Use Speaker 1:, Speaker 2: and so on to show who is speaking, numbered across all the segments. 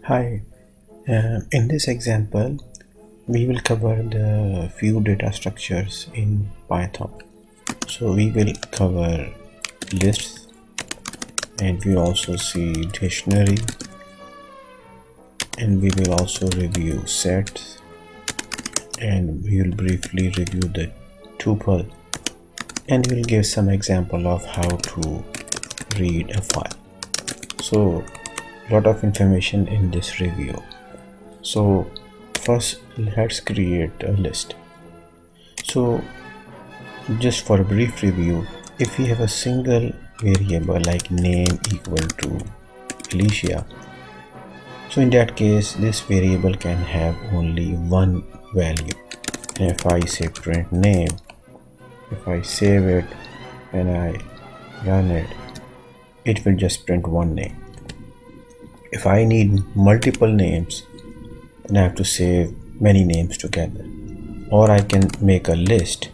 Speaker 1: Hi, in this example, we will cover the few data structures in Python. So we will cover lists, and we also see dictionary, and we will also review sets, and we will briefly review the tuple, and we'll give some example of how to read a file. So lot of information in this review. So first let's create a list. So just for a brief review, if we have a single variable like name equal to Alicia, so in that case this variable can have only one value. And if I say print name, if I save it and I run it, it will just print one name. If I need multiple names, then I have to save many names together. Or I can make a list.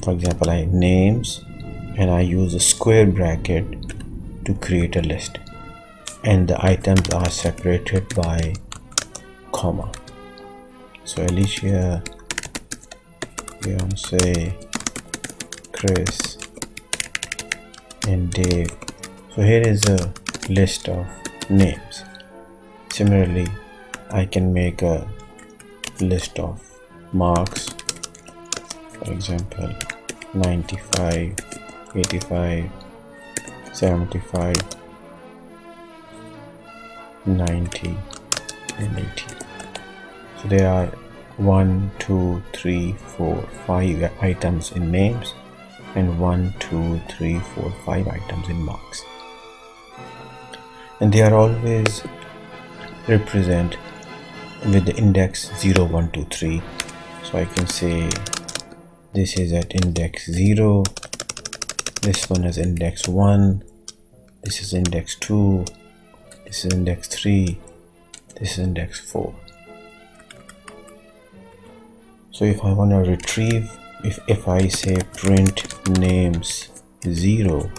Speaker 1: For example, I names and I use a square bracket to create a list. And the items are separated by comma. So Alicia, Beyonce, Chris, and Dave. So here is a list of names. Similarly, I can make a list of marks, for example 95, 85, 75, 90 and 80. So there are 1, 2, 3, 4, 5 items in names and 1, 2, 3, 4, 5 items in marks. And they are always represent with the index 0, 1, 2, 3. So I can say this is at index 0, this one is index 1, this is index 2, this is index 3, this is index 4. So if I want to retrieve, if I say print names 0,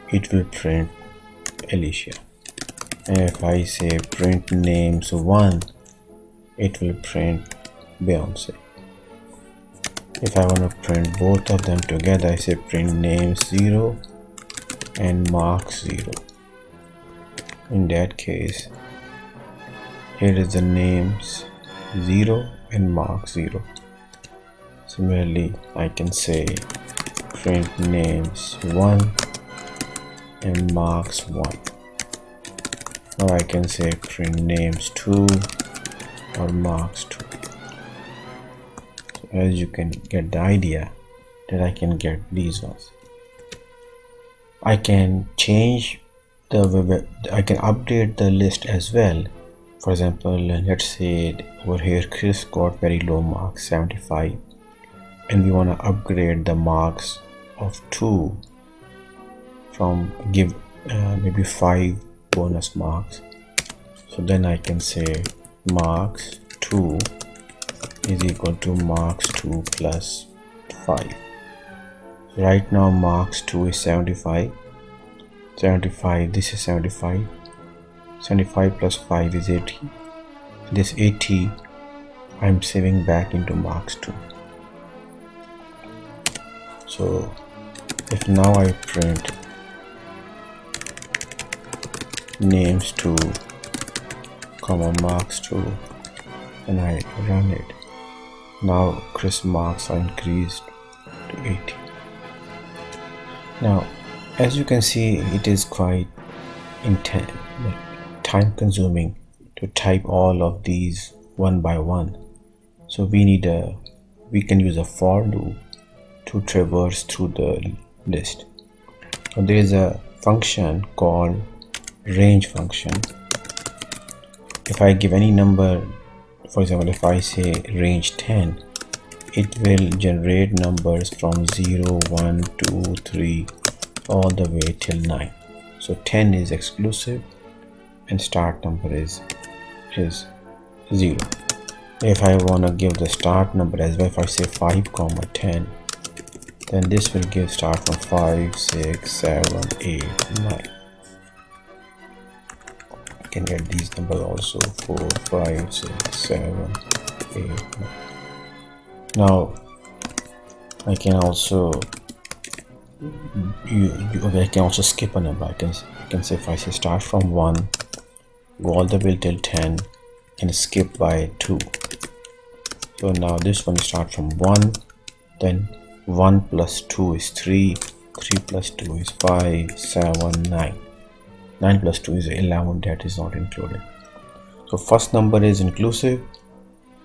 Speaker 1: it will print Alicia. And if I say print names 1, it will print Beyonce. If I want to print both of them together, I say print names 0 and marks 0. In that case, here is the names 0 and marks 0. Similarly, I can say print names 1 and marks 1. Or I can say print names 2 or marks 2. So as you can get the idea that I can get these ones. I can change I can update the list as well. For example, let's say over here Chris got very low marks, 75, and we want to upgrade the marks of 2 from give maybe 5 bonus marks. So then I can say marks 2 is equal to marks 2 plus 5. Right now marks 2 is 75, this is 75 plus 5 is 80. This 80 I'm saving back into marks 2. So if now I print names 2 comma marks 2 and I run it, now Chris marks are increased to 80. Now as you can see, it is quite intense, time consuming to type all of these one by one. So we can use a for loop to traverse through the list. Now there is a function called range function. If I give any number, for example if I say range 10, it will generate numbers from 0, 1, 2, 3 all the way till 9. So 10 is exclusive and start number is 0. If I want to give the start number as well, if I say 5 comma 10, then this will give start from 5, 6, 7, 8, 9. can get these numbers also, 4, 5, 6, 7, 8, 9. Now I can also I can also skip a number. I can say, if I say start from 1, go all the way till 10 and skip by 2. So now this one start from 1, then 1 plus 2 is 3, 3 plus 2 is 5, 7, 9. 9 plus 2 is 11, that is not included. So first number is inclusive,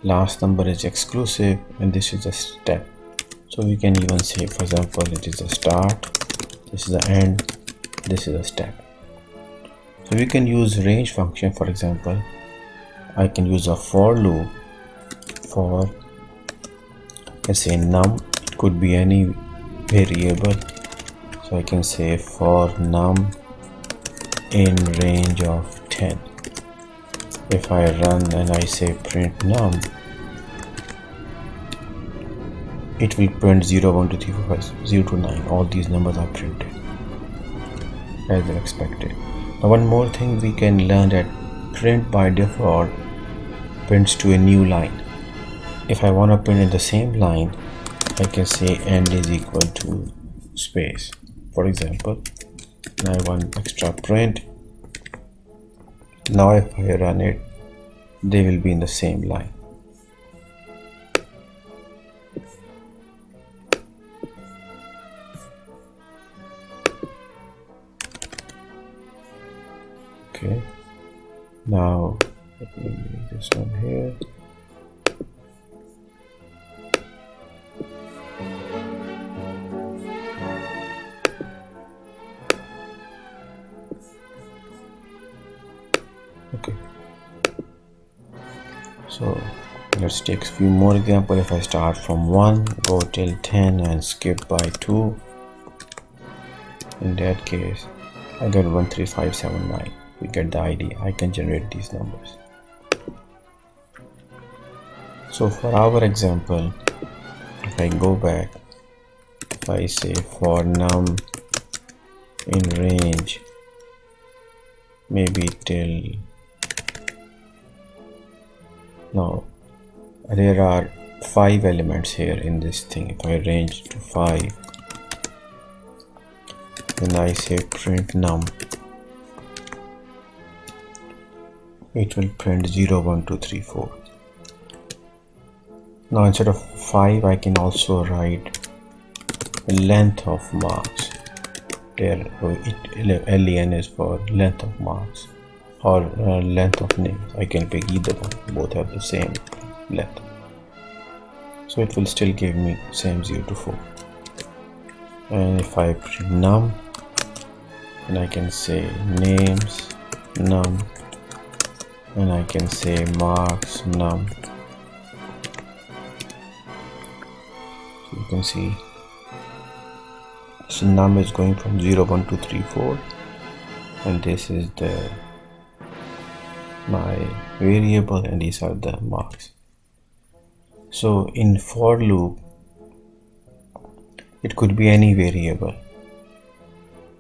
Speaker 1: last number is exclusive, and this is a step. So we can even say, for example, it is a start, this is the end, this is a step. So we can use range function. For example, I can use a for loop for, let's say, num. It could be any variable. So I can say for num in range of 10. If I run and I say print num, it will print 0, 1, 2, 3, 4, 5, 0 to 9. All these numbers are printed as expected. Now one more thing we can learn, that print by default prints to a new line. If I want to print in the same line, I can say end is equal to space. For example, now I want extra print. Now if I run it, they will be in the same line. Okay, now let me make this one here. Okay, so let's take a few more examples. If I start from 1, go till 10 and skip by 2, in that case I get 1, 3, 5, 7, 9. We get the idea. I can generate these numbers. So for our example, if I go back, if I say for num in range maybe till, now there are 5 elements here in this thing. If I range to 5, then I say print num, it will print 0, 1, 2, 3, 4. Now instead of 5, I can also write length of marks. There len is for length of marks, or length of names. I can pick either one, both have the same length. So it will still give me same 0 to 4. And if I print num, then I can say names num, and I can say marks num. So you can see, so num is going from 0, 1, 2, 3, 4, and this is my variable, and these are the marks. So in for loop, it could be any variable.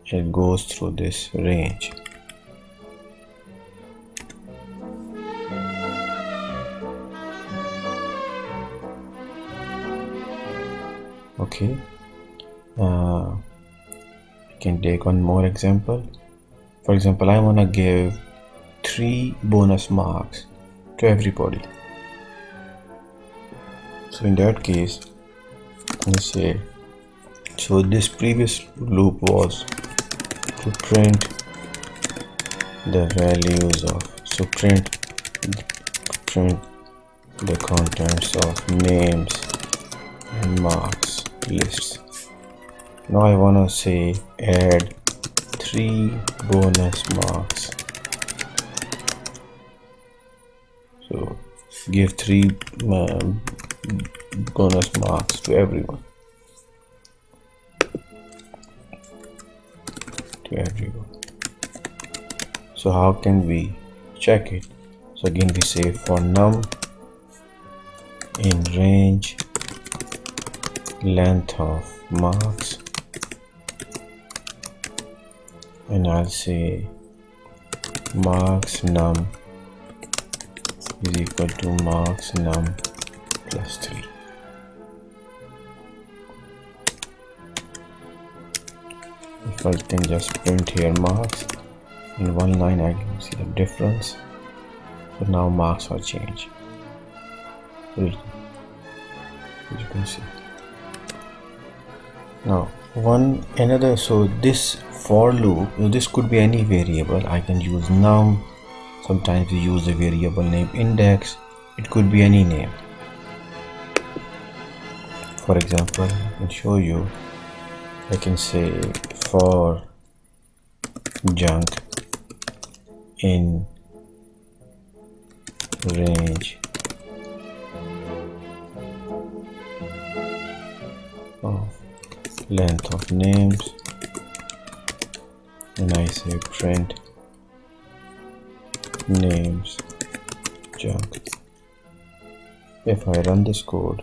Speaker 1: It goes through this range. Okay, I can take one more example. For example, I want to give 3 bonus marks to everybody. So in that case, let's say, so this previous loop was to print the values of, so print the contents of names and marks lists. Now I want to say add 3 bonus marks. So give 3 bonus marks to everyone. So how can we check it? So again we say for num in range length of marks, and I'll say marks num is equal to marks num plus 3. If I can just print here marks in one line, I can see the difference. So now marks are changed, as you can see. Now so this for loop, this could be any variable. I can use num. Sometimes we use a variable name index. It could be any name. For example, I can show you. I can say for junk in range of length of names, and I say print names junk. If I run this code,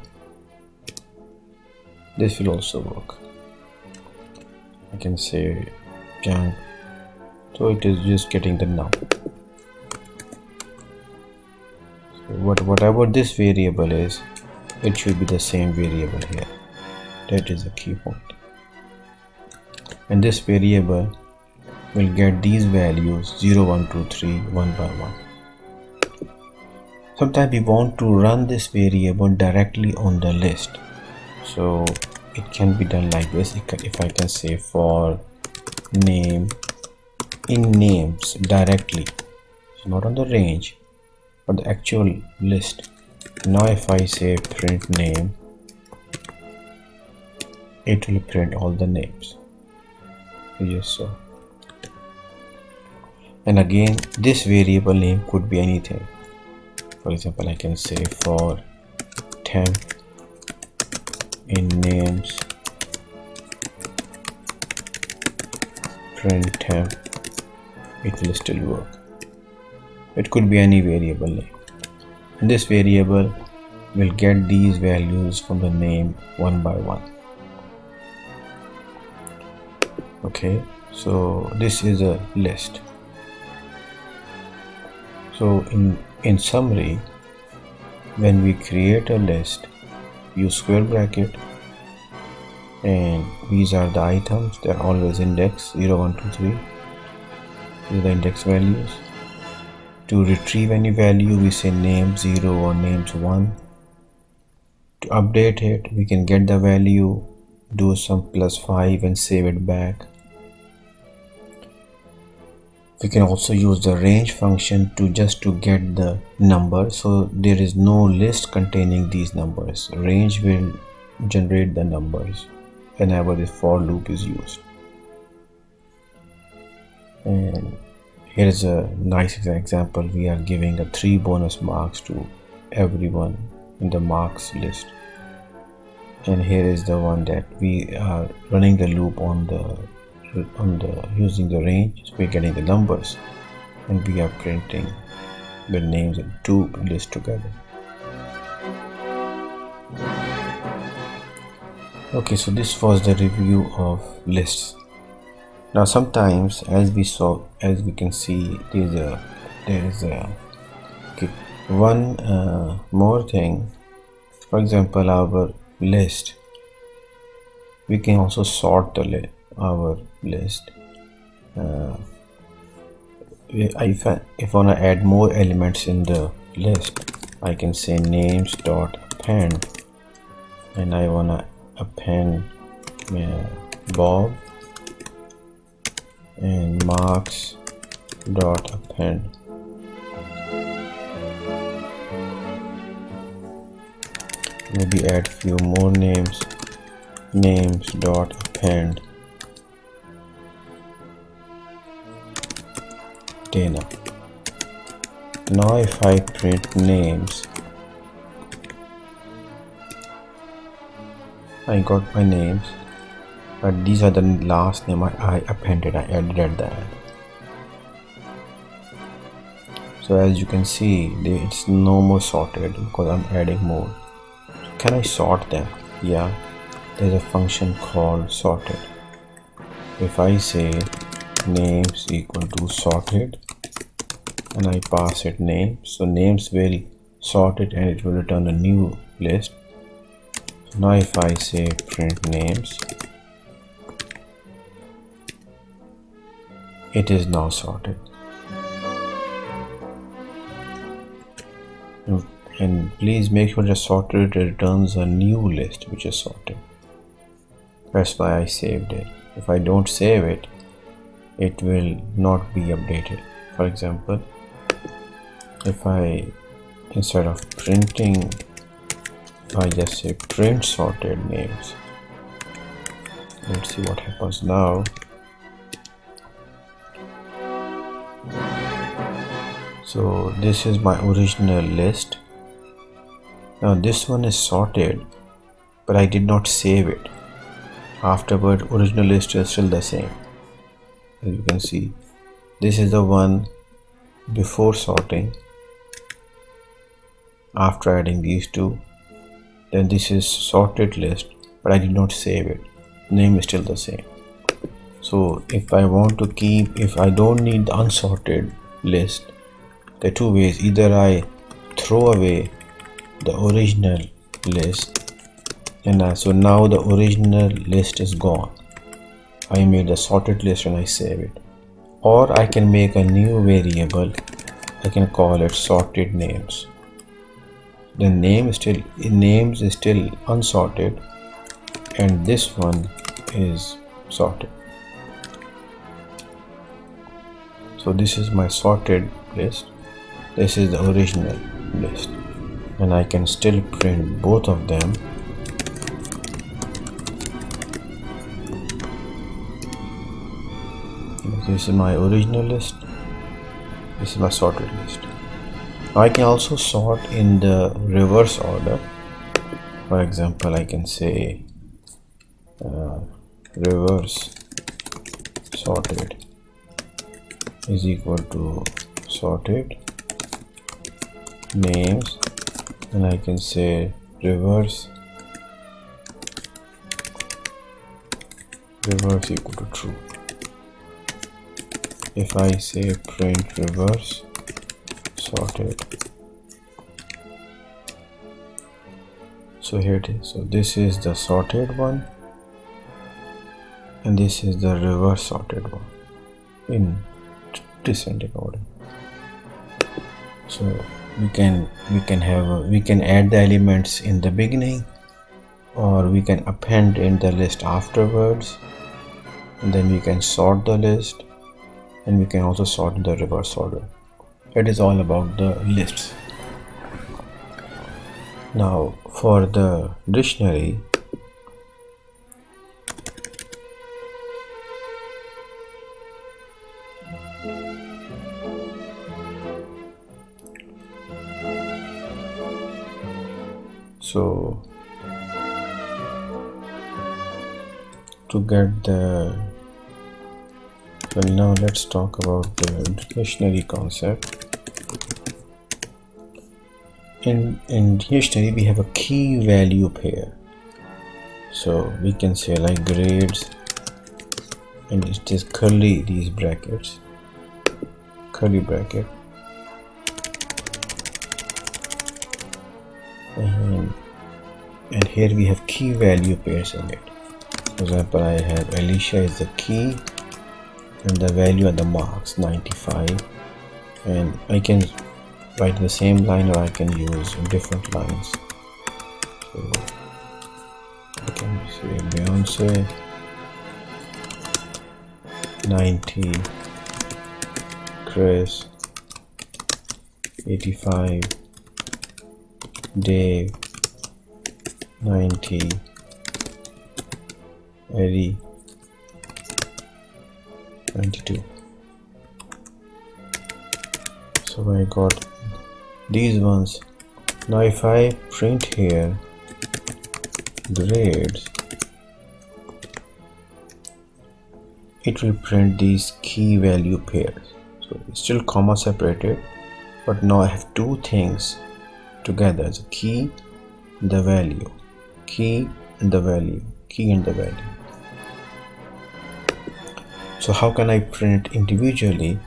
Speaker 1: this will also work. I can say junk, so it is just getting the num. So whatever this variable is, it should be the same variable here. That is the key point. And this variable will get these values 0, 1, 2, 3 one by one. Sometimes we want to run this variable directly on the list, so it can be done like this. If I can say for name in names directly, so not on the range but the actual list. Now if I say print name, it will print all the names you just saw. And again, this variable name could be anything. For example, I can say for temp in names print temp. It will still work. It could be any variable name, and this variable will get these values from the name one by one. Okay, so this is a list. So in summary, when we create a list, use square bracket, and these are the items. They are always indexed 0, 1, 2, 3. These are the index values. To retrieve any value, we say name 0 or names 1. To update it, we can get the value, do some +5 and save it back. We can also use the range function to get the number, so there is no list containing these numbers. Range will generate the numbers whenever the for loop is used. And here is a nice example. We are giving a 3 bonus marks to everyone in the marks list, and here is the one that we are running the loop on the using the range. So we're getting the numbers, and we are printing the names in 2 lists together. Okay, so this was the review of lists. Now sometimes, as we can see, there is one more thing. For example, our list, we can also sort our list. If I want to add more elements in the list, I can say names.append, and I want to append Bob, and marks.append maybe add few more names.append Dana. Now if I print names, I got my names, but these are the last name I appended. I added that. So as you can see, it's no more sorted because I'm adding more. Can I sort them? Yeah, there's a function called sorted. If I say names equal to sorted, and I pass it name. So names will sort it and it will return a new list. So now if I say print names, it is now sorted. And please make sure the sorted returns a new list which is sorted. That's why I saved it. If I don't save it, it will not be updated. For example, if I, instead of printing, if I just say print sorted names, let's see what happens now. So this is my original list. Now this one is sorted, but I did not save it. Afterward, original list is still the same. As you can see, this is the one before sorting, after adding these two. Then this is sorted list, but I did not save it. Name is still the same. So if I want to keep, if I don't need the unsorted list, there are two ways. Either I throw away the original list, and so now the original list is gone. I made a sorted list and I save it. Or I can make a new variable. I can call it sorted names. The names is still unsorted, and this one is sorted. So this is my sorted list. This is the original list, and I can still print both of them. This is my original list. This is my sorted list. Now I can also sort in the reverse order. For example, I can say reverse sorted is equal to sorted names, and I can say reverse equal to true. If I say print reverse sorted, so here it is. So this is the sorted one, and this is the reverse sorted one in descending order. So we can add the elements in the beginning, or we can append in the list afterwards, and then we can sort the list, and we can also sort in the reverse order. It is all about the lists. Now for the dictionary, so to get the, well, now let's talk about the dictionary concept. In dictionary we have a key value pair. So we can say like grades, and it is curly, these brackets, curly bracket, and here we have key value pairs in it. For example, I have Alicia is the key, and the value are the marks 95, and I can write the same line, or I can use different lines. So I can say Beyonce 90, Chris 85, Dave 90, Eddie 92. So I got these ones. Now if I print here grades, it will print these key value pairs. So it's still comma separated, but now I have two things together: the key and the value, key and the value, key and the value. So how can I print individually?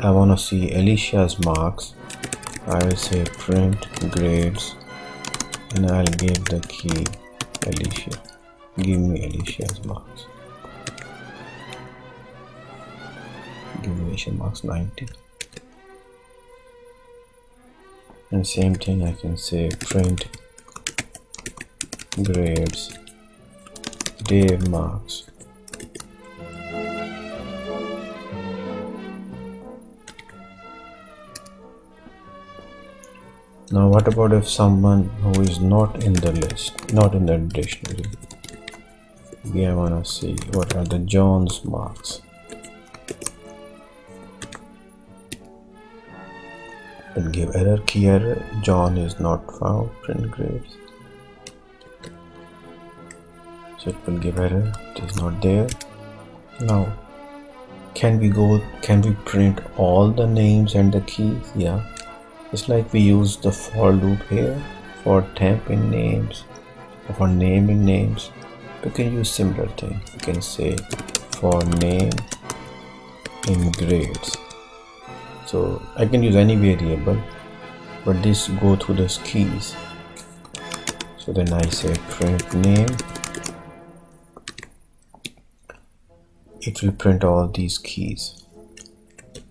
Speaker 1: I want to see Alicia's marks, I will say print grades and I'll give the key Alicia. Give me Alicia's marks. Give me Alicia marks 90. And same thing I can say print grades Dave marks. Now what about if someone who is not in the list, not in the dictionary? We want to see what are the John's marks. And give error, key error, John is not found, print grades. So it will give error, it is not there. Now can we print all the names and the keys? Yeah. It's like we use the for loop here for temp in names, or for name in names. We can use similar thing. We can say for name in grades. So I can use any variable, but this go through those keys. So then I say print name. It will print all these keys.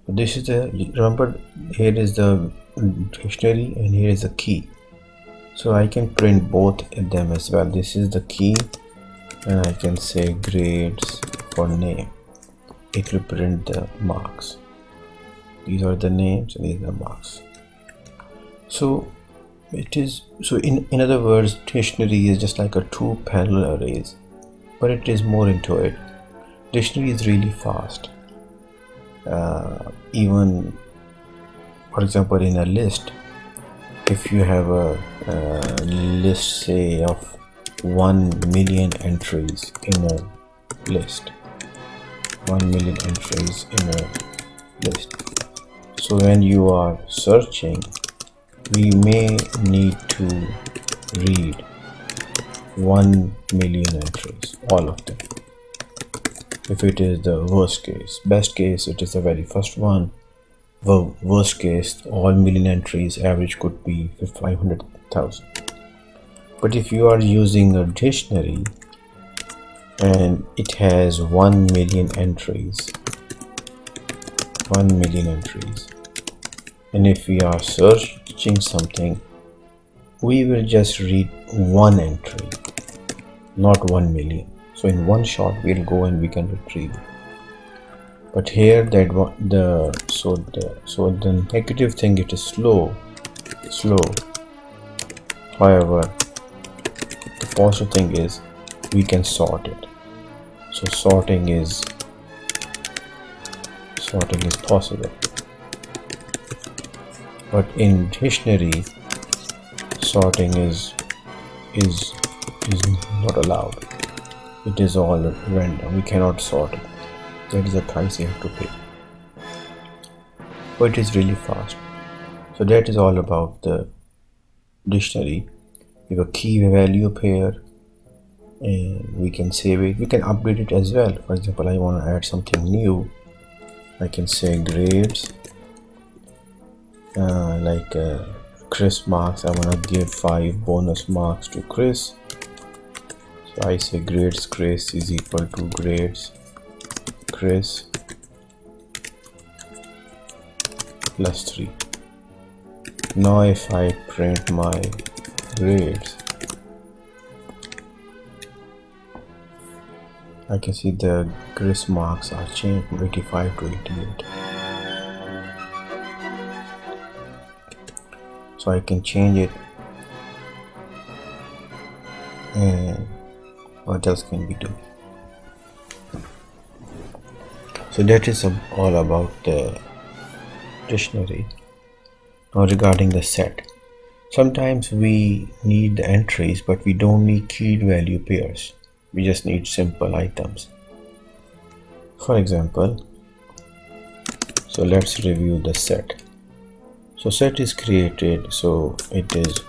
Speaker 1: This is the, remember, here is the dictionary and here is the key. So I can print both of them as well. This is the key and I can say grades for name. It will print the marks. These are the names and these are the marks. So it is, so in other words, dictionary is just like a two parallel arrays, but it is more into it. Dictionary is really fast. Even for example in a list, if you have a list say of 1 million entries in a list, 1 million entries in a list. So when you are searching, we may need to read 1 million entries, all of them. If it is the worst case, best case, it is the very first one. The worst case, all million entries average could be 500,000. But if you are using a dictionary and it has 1 million entries, 1 million entries, and if we are searching something, we will just read one entry, not 1 million. So in one shot we'll go and we can retrieve it. But here that the negative thing, it is slow. However, the positive thing is we can sort it. So sorting is possible. But in dictionary, sorting is not allowed. It is all random. We cannot sort it. That is a price you have to pay. But it is really fast. So that is all about the dictionary. We have a key value pair and we can save it. We can update it as well. For example, I want to add something new. I can say grades, like Chris marks. I want to give 5 bonus marks to Chris. So I say grades Chris is equal to grades Chris plus 3. Now if I print my grades, I can see the Chris marks are changed from 85 to 88. So I can change it. And what else can we do? So that is all about the dictionary. Now regarding the set, sometimes we need the entries but we don't need keyed value pairs. We just need simple items. For example, so let's review the set. So set is created, so it is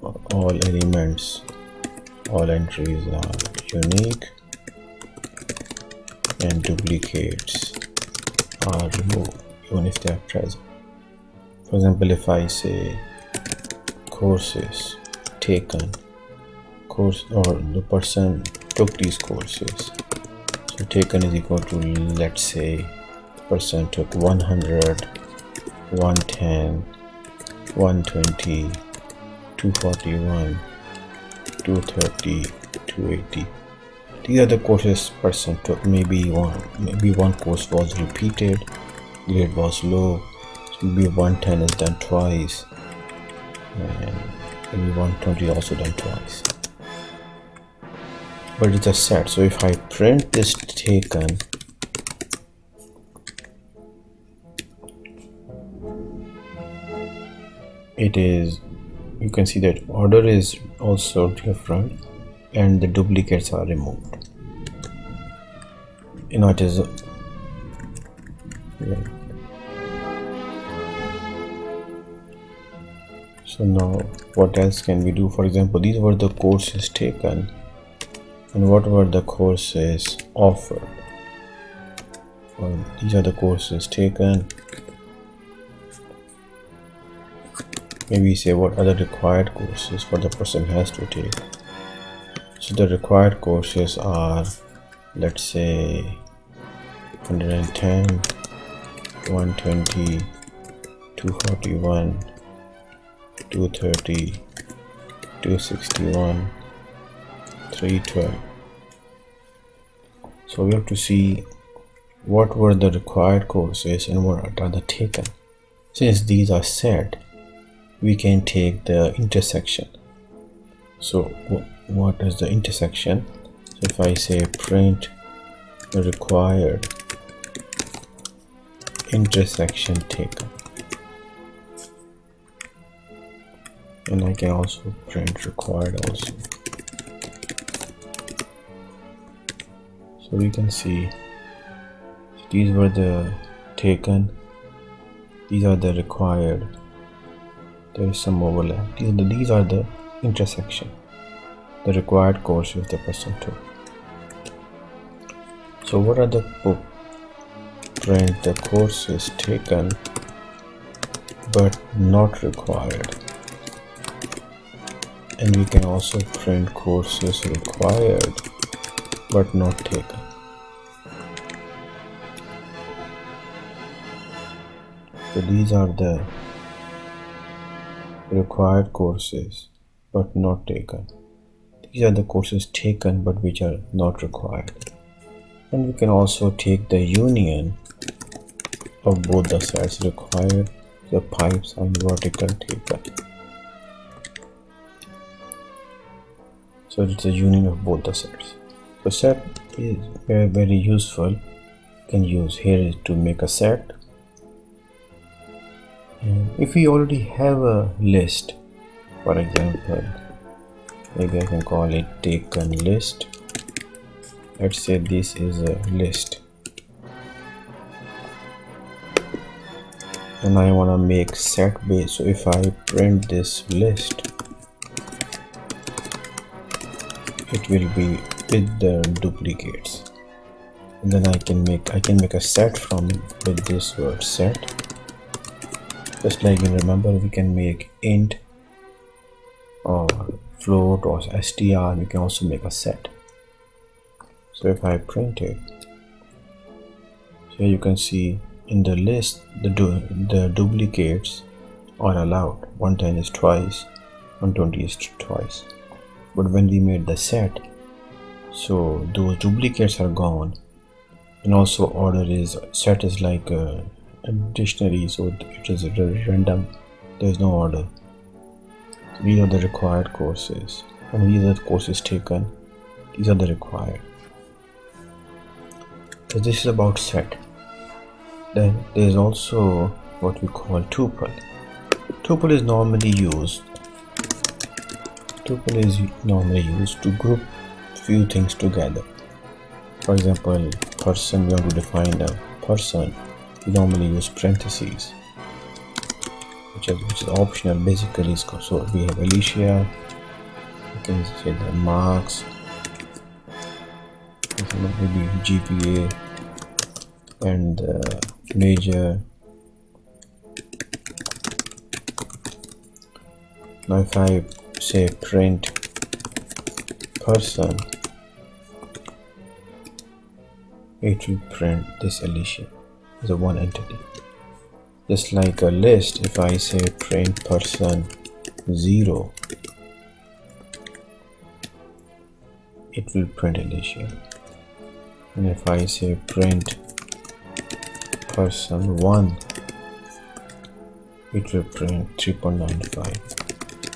Speaker 1: all elements, all entries are unique and duplicates are removed. even if they are present. For example, if I say courses taken, course, or the person took these courses, so taken is equal to, let's say, the person took 100, 110, 120, 241, 230, 280. These are the courses person took. Maybe one course was repeated, grade was low, so maybe 110 is done twice, and maybe 120 also done twice. But it's a set, so if I print this taken, it is, you can see that order is also different and the duplicates are removed. It is so now what else can we do? For example, these were the courses taken and what were the courses offered. Well, these are the courses taken. Maybe say what other required courses for the person has to take. So the required courses are, let's say, 110, 120, 241, 230, 261, 312. So we have to see what were the required courses and what are the taken. Since these are set, we can take the intersection. So what is the intersection? So if I say print the required intersection taken, and I can also print required also. So we can see these were the taken, these are the required, there is some overlap, these are the intersection, the required courses the person took. So what are the print the courses taken but not required, and we can also print courses required but not taken. So these are the required courses but not taken. These are the courses taken but which are not required. And we can also take the union of both the sets, required, the pipes and vertical taken. So it's a union of both the sets. So set is very, very useful. You can use here to make a set. And if we already have a list, for example, maybe I can call it taken list. Let's say this is a list and I want to make set base. So if I print this list, it will be with the duplicates, and then I can make a set from with this word set. Just like you remember, we can make int or float or str. We can also make a set. So if I print it, here you can see in the list the duplicates are allowed. 110 is twice, 120 is twice. But when we made the set, so those duplicates are gone, and also order is set is like a dictionary, so it is random. There is no order. These are the required courses, and these are the courses taken. These are the required. So this is about set. Then there is also what we call tuple. Tuple is normally used to group few things together. For example, person, we want to define a person, we normally use parentheses, which is optional basically. So we have Alicia, you can say the marks, maybe GPA, and major, Now if I say print person, it will print this Alicia as a one entity. Just like a list, if I say print person 0, it will print Alicia. And if I say print person 1, it will print 3.95.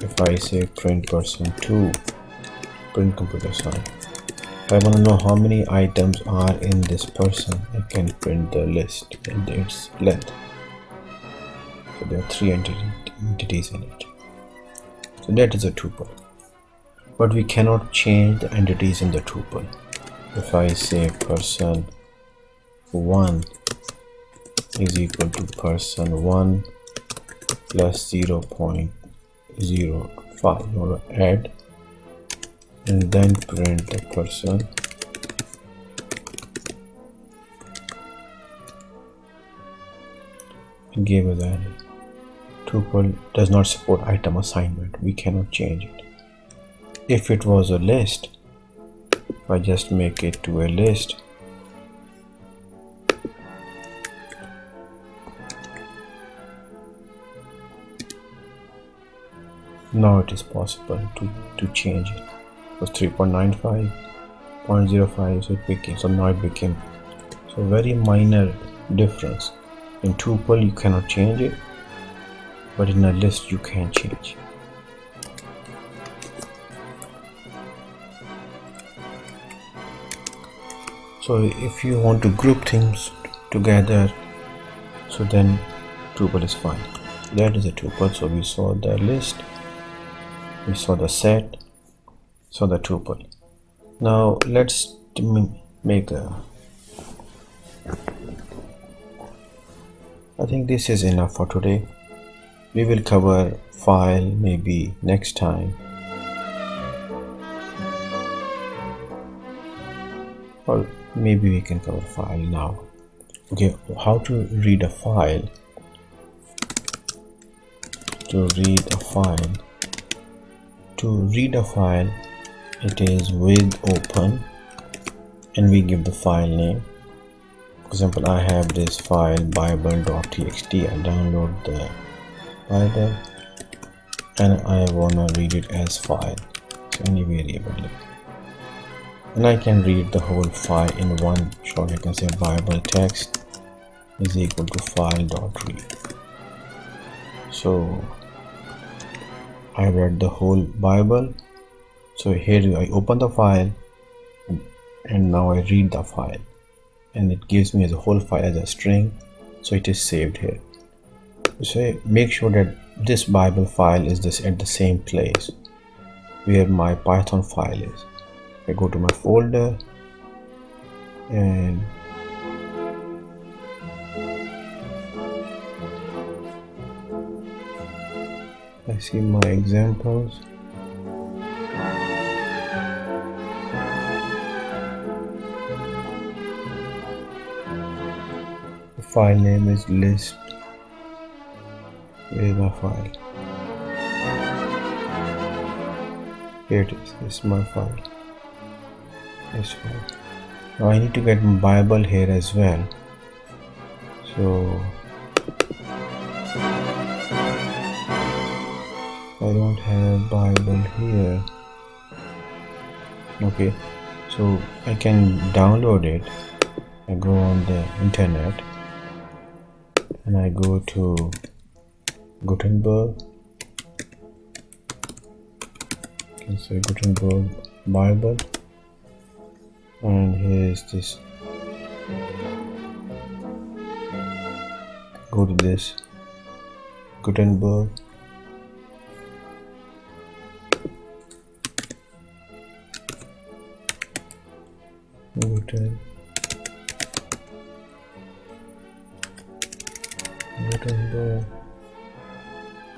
Speaker 1: If I say print person 2, print computer science. If I want to know how many items are in this person, I can print the list and its length. So there are 3 entities in it. So that is a tuple. But we cannot change the entities in the tuple. If I say person 1 is equal to person 1 plus 0.05, or add and then print the person it gave us that. Tuple does not support item assignment. We cannot change it. If it was a list, if I just make it to a list, now it is possible to change it. It was 3.95, 0.05, so now it became so very minor difference. In tuple you cannot change it, but in a list you can change. So if you want to group things together, so then tuple is fine. That is a tuple. So we saw the list, we saw the set, saw the tuple. Now let's make a, I think this is enough for today. We will cover file maybe next time, or maybe we can cover file now. Okay, how to read a file? To read a file, it is with open, and we give the file name. For example, I have this file bible.txt. I download the Bible and I wanna read it as file, so any variable, and I can read the whole file in one shot. I can say Bible text is equal to file.read. So I read the whole Bible. So here I open the file and now I read the file, and it gives me the whole file as a string, so it is saved here. So make sure that this Bible file is at the same place where my Python file is. I go to my folder and I see my examples. The file name is list. Where is my file? Here it is. This is my file. This file. Now I need to get my Bible here as well. So I don't have Bible here. Okay, so I can download it. I go on the internet and I go to Gutenberg. You can say Gutenberg Bible, and here's this. Go to this Gutenberg. Gutenberg.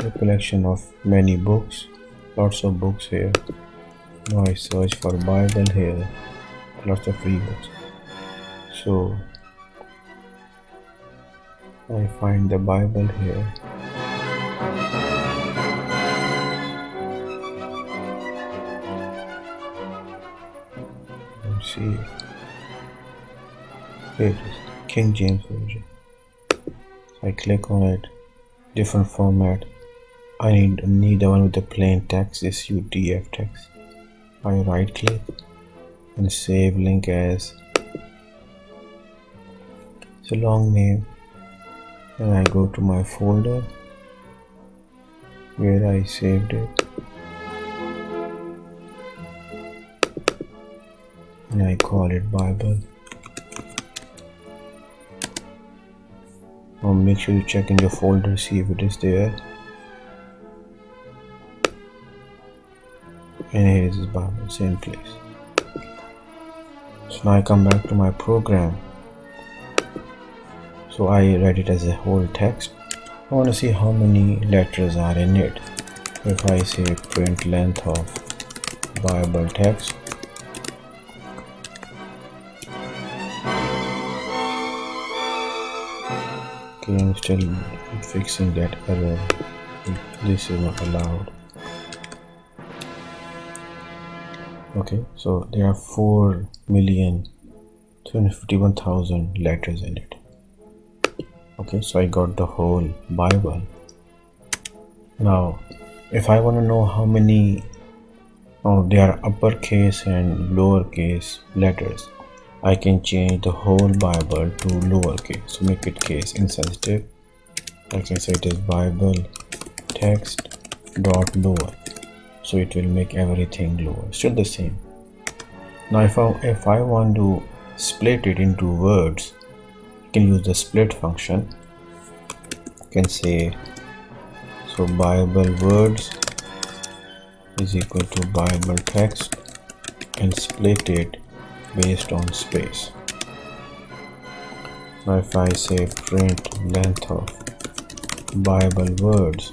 Speaker 1: A collection of many books, lots of books here. Now I search for Bible here, lots of free books. So I find the Bible here. see it. Here it is, King James Version. I click on it, different format. I need the one with the plain text, this UTF text. I right click and save link as. It's a long name, and I go to my folder where I saved it, and I call it Bible. Now make sure you check in your folder, see if it is there. And here is Bible, same place. So now I come back to my program. So I read it as a whole text. I want to see how many letters are in it. If I say print length of Bible text, okay, I'm still fixing that error. This is not allowed. Okay, so there are 4,251,000 letters in it. Okay, so I got the whole Bible. Now, if I want to know how many, there are uppercase and lowercase letters, I can change the whole Bible to lowercase, so make it case insensitive. I can say it is Bible text dot lower, so it will make everything lower, still the same. Now if I want to split it into words, you can use the split function. You can say, so Bible words is equal to Bible text, and split it based on space. Now if I say print length of Bible words,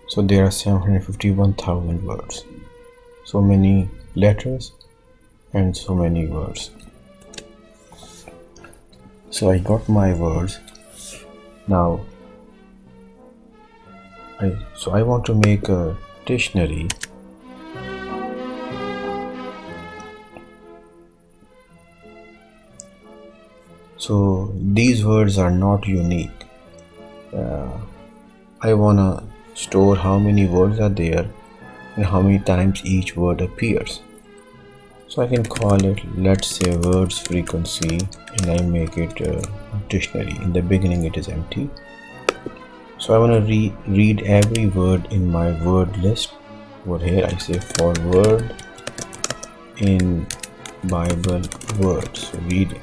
Speaker 1: so there are 751,000 words, so many letters and so many words. So I got my words. Now I want to make a dictionary. So these words are not unique. I wanna store how many words are there and how many times each word appears. So I can call it, let's say, words frequency, and I make it a dictionary. In the beginning it is empty. So I want to read every word in my word list. Over here I say for word in Bible words. So read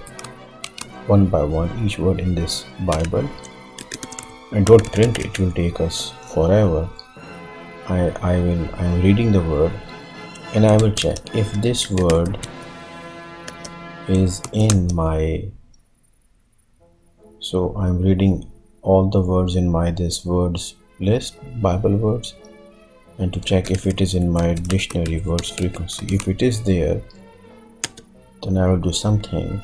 Speaker 1: one by one each word in this Bible, and don't print it, it will take us forever. I'm reading the word, and I will check if this word is in my, so I'm reading all the words in my this words list, Bible words, and to check if it is in my dictionary words frequency. If it is there, then I will do something.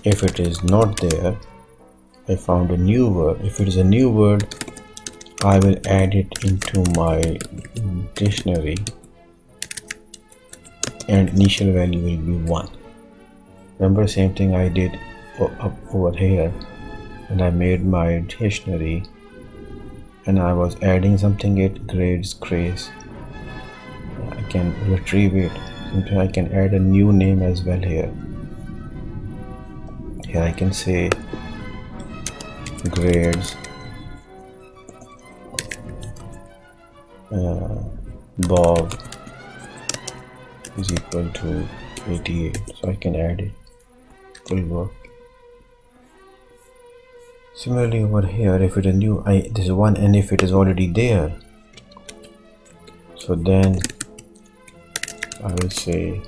Speaker 1: If it is not there, I found a new word. If it is a new word, I will add it into my dictionary, and initial value will be 1. Remember, same thing I did up over here, and I made my dictionary, and I was adding something, it grades grace. I can retrieve it. Sometimes I can add a new name as well here. Here I can say grades Bob is equal to 88, so I can add it. It will work. Similarly over here, if it is new, this is 1, and if it is already there, so then I will say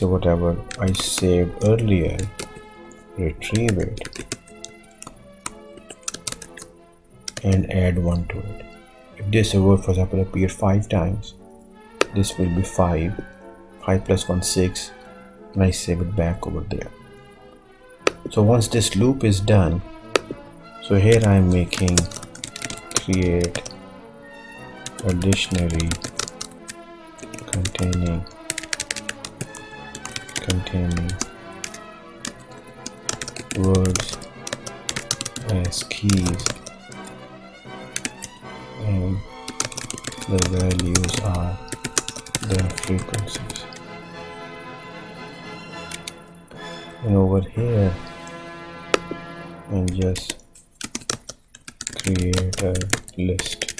Speaker 1: whatever I saved earlier, retrieve it and add 1 to it. If this word, for example, appeared 5 times, this will be 5 plus 1 6, and I save it back over there. So once this loop is done, So here I am making create a dictionary containing words as keys, and the values are their frequencies. And over here and just create a list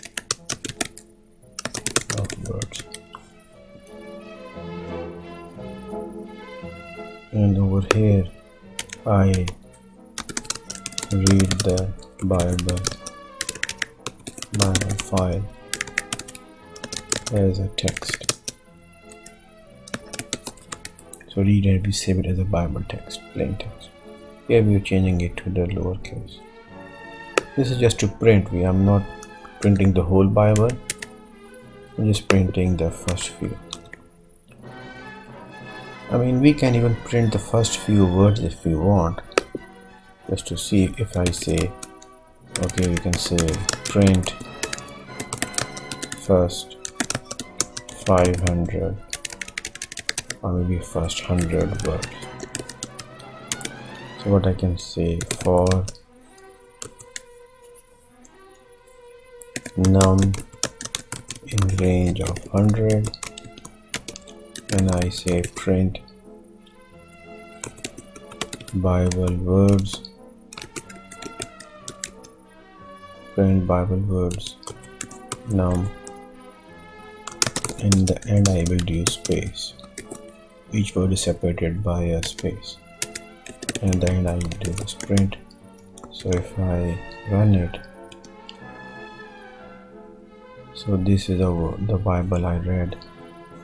Speaker 1: of words, and over here I read the Bible file as a text. So read and we save it as a Bible text, plain text. Here we are changing it to the lowercase. This is just to print. I'm not printing the whole Bible. I'm just printing the first few. I mean, we can even print the first few words if we want. Just to see if I say, okay, we can say print first 500 or maybe first 100 words. So what I can say, for num in range of 100, and I say print Bible words, num. In the end I will use space. Each word is separated by a space, and then I will do this print. So if I run it, so this is the Bible I read,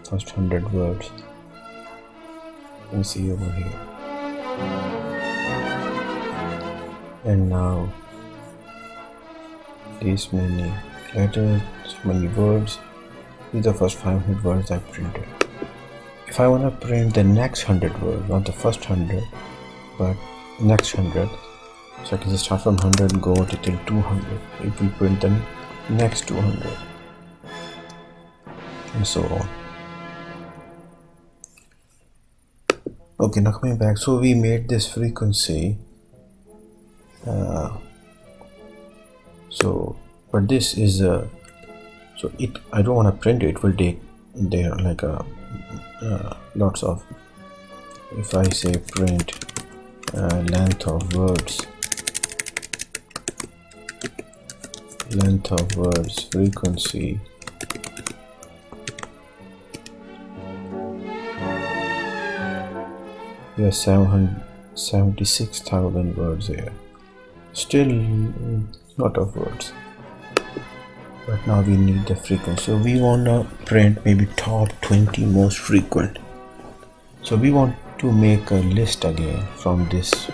Speaker 1: first 100 words. You can see over here. And now these many letters, so many words. These are the first 500 words I printed. If I want to print the next 100 words, not the first 100, but next 100, so I can just start from 100, go to till 200. It will print the next 200, and so on. Okay, now coming back. So we made this frequency. But this is I don't want to print it. It will take there like lots of. If I say print length of words frequency, we have 76,000 words here. Still lot of words, but now we need the frequency. So we want to print maybe top 20 most frequent. So we want to make a list again from this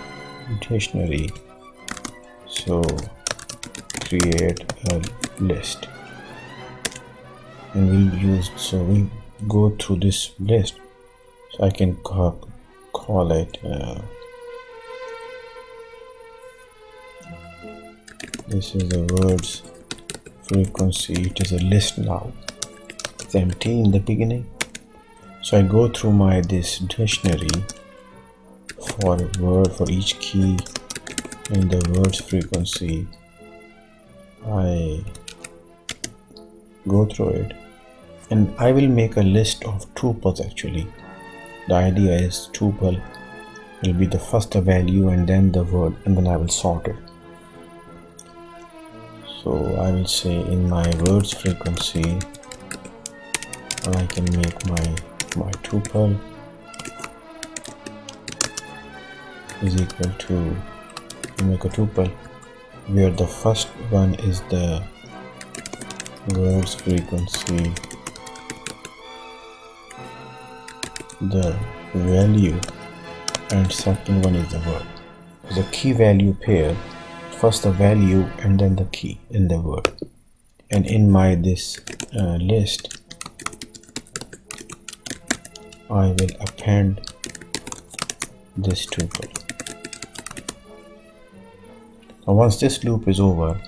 Speaker 1: dictionary. So create a list, and we'll go through this list. So I can call it this is the words frequency. It is a list now. It's empty in the beginning. So I go through this dictionary for a word for each key in the words frequency. I go through it, and I will make a list of tuples. Actually, the idea is tuple will be the first value and then the word, and then I will sort it. So I will say in my words frequency, I can make my tuple is equal to, make a tuple where the first one is the words frequency, the value, and second one is the word. The key value pair, first the value and then the key in the word. And in my this list, I will append this tuple. Now once this loop is over,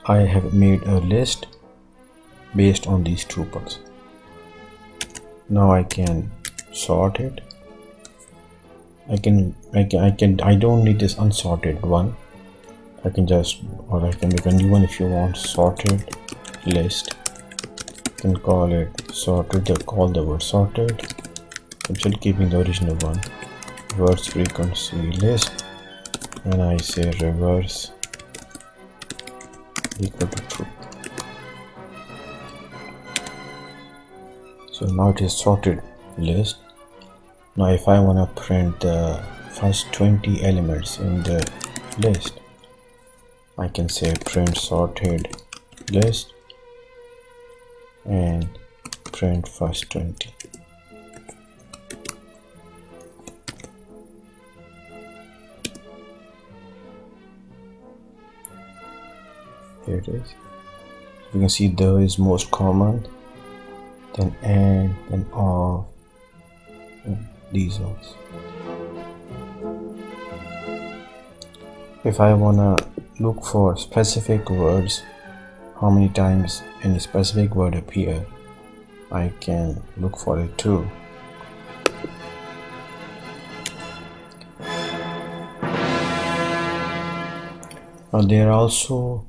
Speaker 1: I have made a list based on these tuples. Now I can sort it. I don't need this unsorted one. I can make a new one if you want. Sorted list. You can call it sorted. Call the word sorted. I'm still keeping the original one. Reverse frequency list, and I say reverse equal to true. So now it is sorted list. Now if I want to print the first 20 elements in the list, I can say print sorted list and print first 20. Here it is. You can see the is most common, then and, then of, and these also. If I wanna look for specific words, how many times any specific word appear, I can look for it too. Now there are also